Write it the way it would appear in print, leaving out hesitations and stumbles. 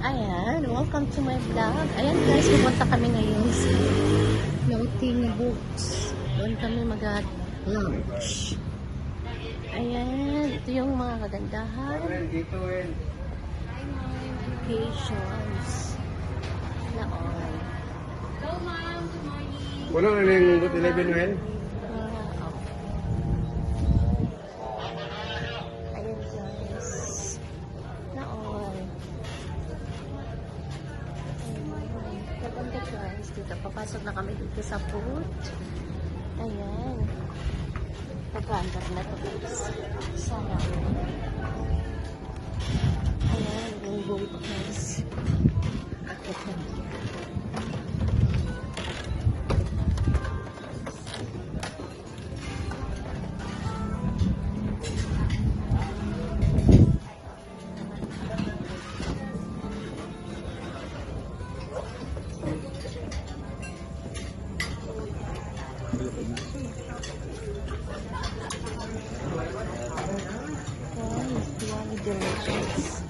Ayan, welcome to my vlog. Ayan guys, pupunta kami ngayon sa Naughty Books. Doon kami mag-lunch. Ayan, ito yung mga kagandahan. Locations. Na all. Puno na yung Good 11, Noel? Ayan guys. Na all. Maganda guys. Dito, papasok na kami dito sa food. Ayan. Nag-under na to guys. Sana. Ayan, yung guys. Yummy delicious.